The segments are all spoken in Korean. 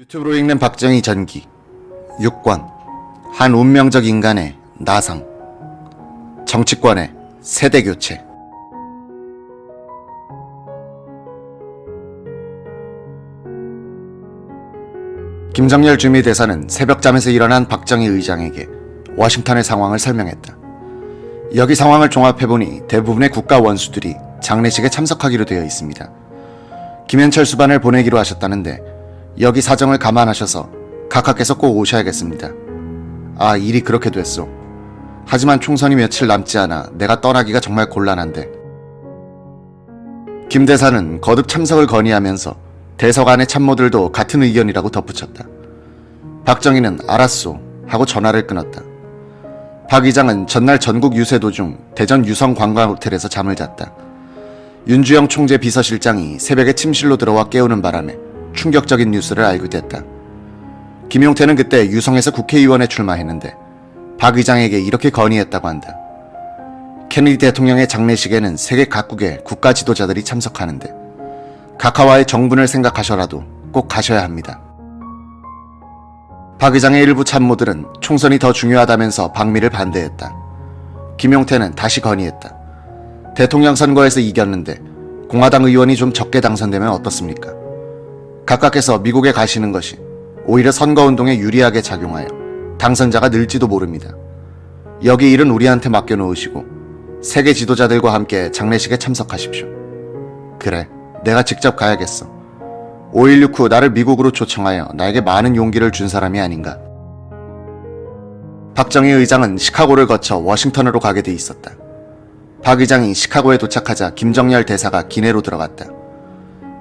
유튜브로 읽는 박정희 전기 6권 한 운명적 인간의 나상 정치권의 세대교체. 김정열 주미대사는 새벽잠에서 일어난 박정희 의장에게 워싱턴의 상황을 설명했다. 여기 상황을 종합해보니 대부분의 국가 원수들이 장례식에 참석하기로 되어 있습니다. 김현철 수반을 보내기로 하셨다는데 여기 사정을 감안하셔서 각하께서 꼭 오셔야겠습니다. 아, 일이 그렇게 됐소. 하지만 총선이 며칠 남지 않아 내가 떠나기가 정말 곤란한데. 김 대사는 거듭 참석을 건의하면서 대서관의 참모들도 같은 의견이라고 덧붙였다. 박정희는 알았소 하고 전화를 끊었다. 박 의장은 전날 전국 유세 도중 대전 유성 관광호텔에서 잠을 잤다. 윤주영 총재 비서실장이 새벽에 침실로 들어와 깨우는 바람에 충격적인 뉴스를 알게 됐다. 김용태는 그때 유성에서 국회의원에 출마했는데 박 의장에게 이렇게 건의했다고 한다. 케네디 대통령의 장례식에는 세계 각국의 국가 지도자들이 참석하는데 각하와의 정분을 생각하셔라도 꼭 가셔야 합니다. 박 의장의 일부 참모들은 총선이 더 중요하다면서 방미를 반대했다. 김용태는 다시 건의했다. 대통령 선거에서 이겼는데 공화당 의원이 좀 적게 당선되면 어떻습니까? 각하께서 미국에 가시는 것이 오히려 선거운동에 유리하게 작용하여 당선자가 늘지도 모릅니다. 여기 일은 우리한테 맡겨놓으시고 세계 지도자들과 함께 장례식에 참석하십시오. 그래, 내가 직접 가야겠어. 5.16 후 나를 미국으로 초청하여 나에게 많은 용기를 준 사람이 아닌가. 박정희 의장은 시카고를 거쳐 워싱턴으로 가게 돼 있었다. 박 의장이 시카고에 도착하자 김정열 대사가 기내로 들어갔다.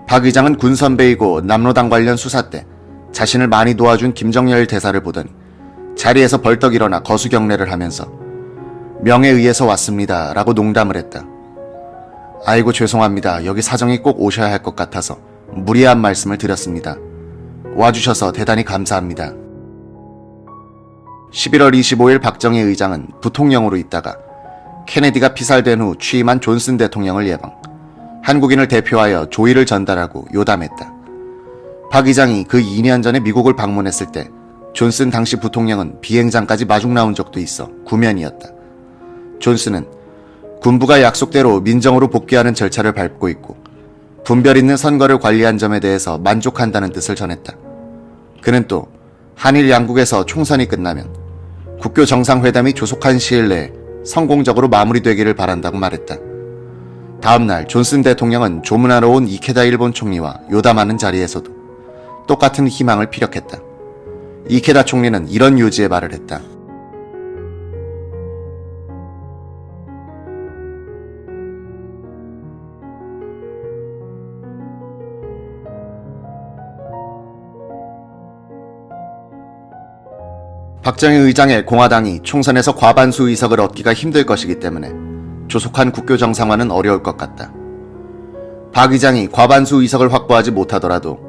박 의장은 군 선배이고 남로당 관련 수사 때 자신을 많이 도와준 김정열 대사를 보더니 자리에서 벌떡 일어나 거수경례를 하면서 명에 의해서 왔습니다 라고 농담을 했다. 아이고 죄송합니다. 여기 사정이 꼭 오셔야 할 것 같아서 무리한 말씀을 드렸습니다. 와주셔서 대단히 감사합니다. 11월 25일 박정희 의장은 부통령으로 있다가 케네디가 피살된 후 취임한 존슨 대통령을 예방, 한국인을 대표하여 조의를 전달하고 요담했다. 박 의장이 그 2년 전에 미국을 방문했을 때 존슨 당시 부통령은 비행장까지 마중 나온 적도 있어 구면이었다. 존슨은 군부가 약속대로 민정으로 복귀하는 절차를 밟고 있고 분별 있는 선거를 관리한 점에 대해서 만족한다는 뜻을 전했다. 그는 또 한일 양국에서 총선이 끝나면 국교 정상회담이 조속한 시일 내에 성공적으로 마무리되기를 바란다고 말했다. 다음날 존슨 대통령은 조문하러 온 이케다 일본 총리와 요담하는 자리에서도 똑같은 희망을 피력했다. 이케다 총리는 이런 요지의 말을 했다. 박정희 의장의 공화당이 총선에서 과반수 의석을 얻기가 힘들 것이기 때문에 조속한 국교 정상화는 어려울 것 같다. 박 의장이 과반수 의석을 확보하지 못하더라도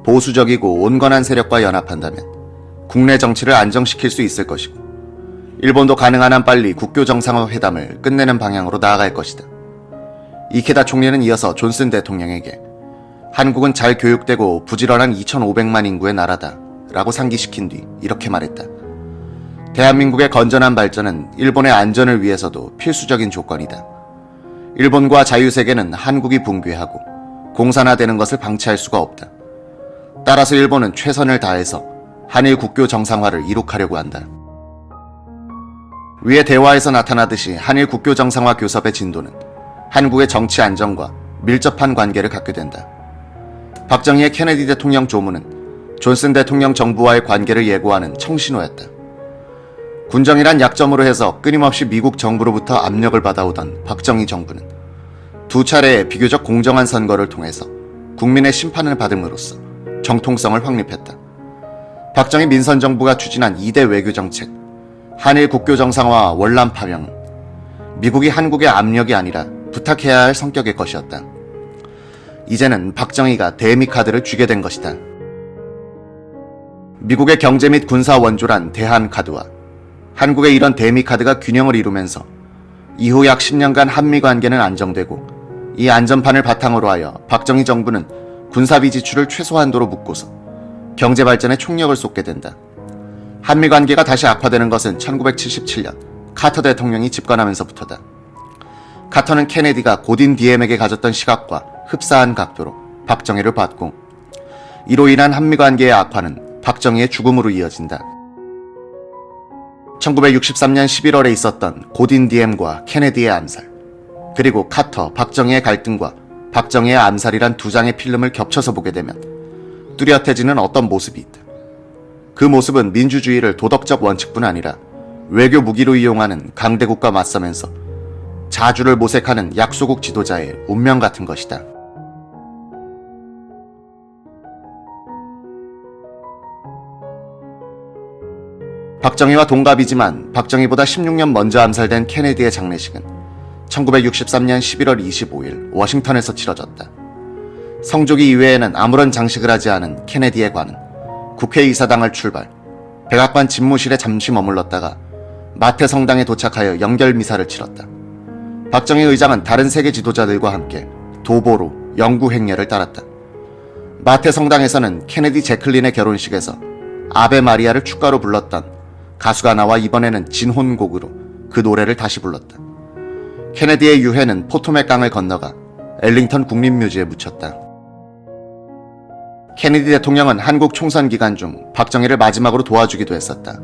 보수적이고 온건한 세력과 연합한다면 국내 정치를 안정시킬 수 있을 것이고 일본도 가능한 한 빨리 국교 정상화 회담을 끝내는 방향으로 나아갈 것이다. 이케다 총리는 이어서 존슨 대통령에게 한국은 잘 교육되고 부지런한 2,500만 인구의 나라다 라고 상기시킨 뒤 이렇게 말했다. 대한민국의 건전한 발전은 일본의 안전을 위해서도 필수적인 조건이다. 일본과 자유세계는 한국이 붕괴하고 공산화되는 것을 방치할 수가 없다. 따라서 일본은 최선을 다해서 한일 국교 정상화를 이룩하려고 한다. 위의 대화에서 나타나듯이 한일 국교 정상화 교섭의 진도는 한국의 정치 안정과 밀접한 관계를 갖게 된다. 박정희의 케네디 대통령 조문은 존슨 대통령 정부와의 관계를 예고하는 청신호였다. 군정이란 약점으로 해서 끊임없이 미국 정부로부터 압력을 받아오던 박정희 정부는 두 차례의 비교적 공정한 선거를 통해서 국민의 심판을 받음으로써 정통성을 확립했다. 박정희 민선 정부가 추진한 2대 외교정책, 한일 국교 정상화와 월남 파병, 미국이 한국의 압력이 아니라 부탁해야 할 성격의 것이었다. 이제는 박정희가 대미 카드를 쥐게 된 것이다. 미국의 경제 및 군사 원조란 대한 카드와 한국의 이런 대미 카드가 균형을 이루면서 이후 약 10년간 한미 관계는 안정되고 이 안전판을 바탕으로 하여 박정희 정부는 군사비 지출을 최소한도로 묶고서 경제 발전에 총력을 쏟게 된다. 한미 관계가 다시 악화되는 것은 1977년 카터 대통령이 집권하면서부터다. 카터는 케네디가 고딘 디엠에게 가졌던 시각과 흡사한 각도로 박정희를 봤고, 이로 인한 한미 관계의 악화는 박정희의 죽음으로 이어진다. 1963년 11월에 있었던 고딘 디엠과 케네디의 암살, 그리고 카터, 박정희의 갈등과 박정희의 암살이란 두 장의 필름을 겹쳐서 보게 되면 뚜렷해지는 어떤 모습이 있다. 그 모습은 민주주의를 도덕적 원칙뿐 아니라 외교 무기로 이용하는 강대국과 맞서면서 자주를 모색하는 약소국 지도자의 운명 같은 것이다. 박정희와 동갑이지만 박정희보다 16년 먼저 암살된 케네디의 장례식은 1963년 11월 25일 워싱턴에서 치러졌다. 성조기 이외에는 아무런 장식을 하지 않은 케네디의 관은 국회의사당을 출발, 백악관 집무실에 잠시 머물렀다가 마테 성당에 도착하여 연결 미사를 치렀다. 박정희 의장은 다른 세계 지도자들과 함께 도보로 영구 행렬을 따랐다. 마테 성당에서는 케네디 제클린의 결혼식에서 아베 마리아를 축가로 불렀던 가수가 나와 이번에는 진혼곡으로 그 노래를 다시 불렀다. 케네디의 유해는 포토맥 강을 건너가 엘링턴 국립묘지에 묻혔다. 케네디 대통령은 한국 총선 기간 중 박정희를 마지막으로 도와주기도 했었다.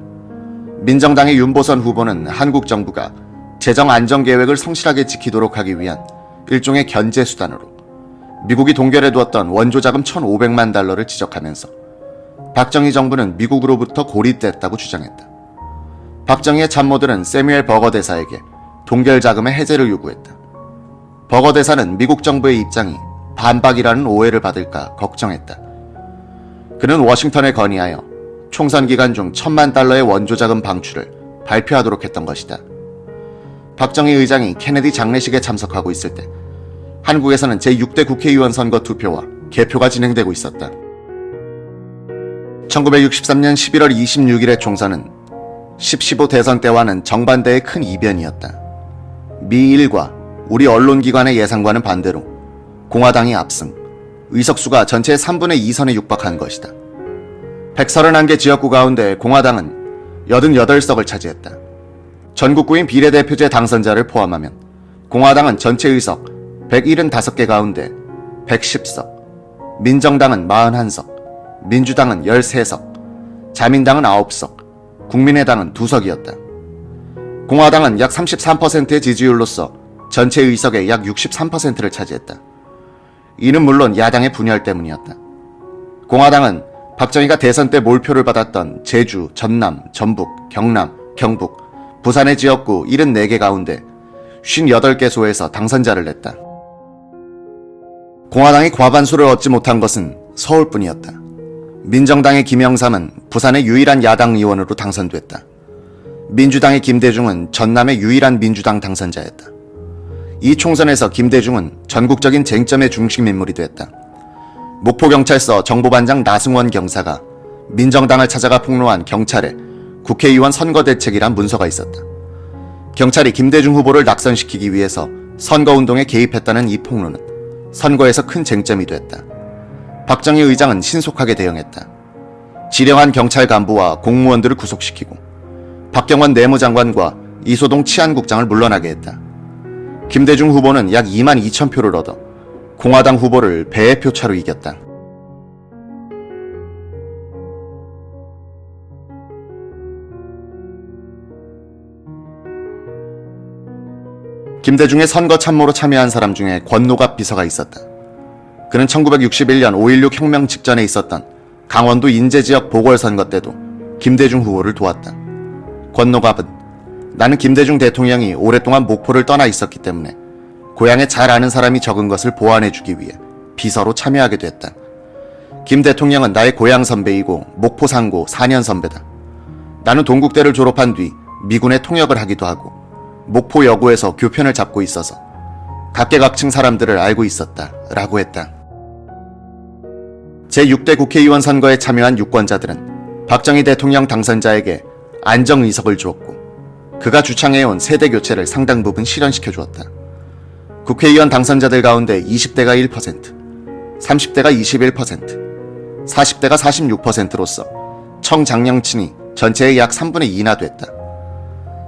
민정당의 윤보선 후보는 한국 정부가 재정 안정 계획을 성실하게 지키도록 하기 위한 일종의 견제 수단으로 미국이 동결해 두었던 원조 자금 1,500만 달러를 지적하면서 박정희 정부는 미국으로부터 고립됐다고 주장했다. 박정희의 참모들은 세뮤엘 버거 대사에게 동결 자금의 해제를 요구했다. 버거 대사는 미국 정부의 입장이 반박이라는 오해를 받을까 걱정했다. 그는 워싱턴에 건의하여 총선 기간 중 1,000만 달러의 원조 자금 방출을 발표하도록 했던 것이다. 박정희 의장이 케네디 장례식에 참석하고 있을 때 한국에서는 제6대 국회의원 선거 투표와 개표가 진행되고 있었다. 1963년 11월 26일의 총선은 10.15 대선 때와는 정반대의 큰 이변이었다. 미 일과 우리 언론기관의 예상과는 반대로 공화당이 압승, 의석수가 전체의 3분의 2선에 육박한 것이다. 131개 지역구 가운데 공화당은 88석을 차지했다. 전국구인 비례대표제 당선자를 포함하면 공화당은 전체 의석 175개 가운데 110석, 민정당은 41석, 민주당은 13석, 자민당은 9석, 국민의당은 2석이었다. 공화당은 약 33%의 지지율로서 전체 의석의 약 63%를 차지했다. 이는 물론 야당의 분열 때문이었다. 공화당은 박정희가 대선 때 몰표를 받았던 제주, 전남, 전북, 경남, 경북, 부산의 지역구 74개 가운데 58개소에서 당선자를 냈다. 공화당이 과반수를 얻지 못한 것은 서울뿐이었다. 민정당의 김영삼은 부산의 유일한 야당 의원으로 당선됐다. 민주당의 김대중은 전남의 유일한 민주당 당선자였다. 이 총선에서 김대중은 전국적인 쟁점의 중심 인물이 됐다. 목포경찰서 정보반장 나승원 경사가 민정당을 찾아가 폭로한 경찰의 국회의원 선거대책이란 문서가 있었다. 경찰이 김대중 후보를 낙선시키기 위해서 선거운동에 개입했다는 이 폭로는 선거에서 큰 쟁점이 됐다. 박정희 의장은 신속하게 대응했다. 지령한 경찰 간부와 공무원들을 구속시키고 박경원 내무장관과 이소동 치안국장을 물러나게 했다. 김대중 후보는 약 2만 2천 표를 얻어 공화당 후보를 배의 표차로 이겼다. 김대중의 선거 참모로 참여한 사람 중에 권노갑 비서가 있었다. 그는 1961년 5.16 혁명 직전에 있었던 강원도 인제지역 보궐선거 때도 김대중 후보를 도왔다. 권노갑은 나는 김대중 대통령이 오랫동안 목포를 떠나 있었기 때문에 고향에 잘 아는 사람이 적은 것을 보완해주기 위해 비서로 참여하게 됐다. 김 대통령은 나의 고향 선배이고 목포 상고 4년 선배다. 나는 동국대를 졸업한 뒤 미군에 통역을 하기도 하고 목포 여고에서 교편을 잡고 있어서 각계각층 사람들을 알고 있었다 라고 했다. 제6대 국회의원 선거에 참여한 유권자들은 박정희 대통령 당선자에게 안정의석을 주었고 그가 주창해온 세대 교체를 상당 부분 실현시켜 주었다. 국회의원 당선자들 가운데 20대가 1%, 30대가 21%, 40대가 46%로서 청장년층이 전체의 약 3분의 2나 됐다.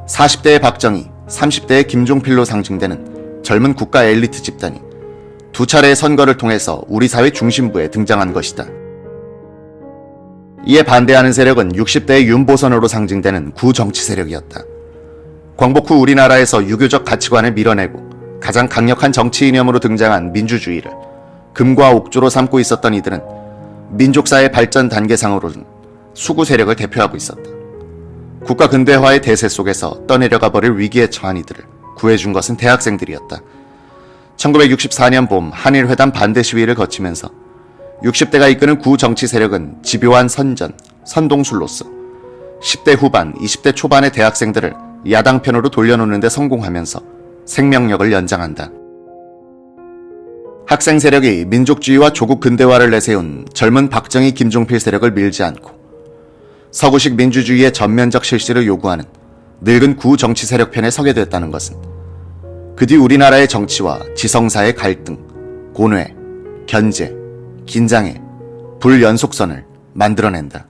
40대의 박정희, 30대의 김종필로 상징되는 젊은 국가 엘리트 집단이 두 차례의 선거를 통해서 우리 사회 중심부에 등장한 것이다. 이에 반대하는 세력은 60대의 윤보선으로 상징되는 구정치 세력이었다. 광복 후 우리나라에서 유교적 가치관을 밀어내고 가장 강력한 정치 이념으로 등장한 민주주의를 금과 옥조로 삼고 있었던 이들은 민족사의 발전 단계상으로는 수구 세력을 대표하고 있었다. 국가 근대화의 대세 속에서 떠내려가 버릴 위기에 처한 이들을 구해준 것은 대학생들이었다. 1964년 봄 한일회담 반대 시위를 거치면서 60대가 이끄는 구정치 세력은 집요한 선전, 선동술로서 10대 후반, 20대 초반의 대학생들을 야당 편으로 돌려놓는 데 성공하면서 생명력을 연장한다. 학생 세력이 민족주의와 조국 근대화를 내세운 젊은 박정희, 김종필 세력을 밀지 않고 서구식 민주주의의 전면적 실시를 요구하는 늙은 구정치 세력 편에 서게 됐다는 것은 그 뒤 우리나라의 정치와 지성사의 갈등, 고뇌, 견제, 긴장의 불연속선을 만들어낸다.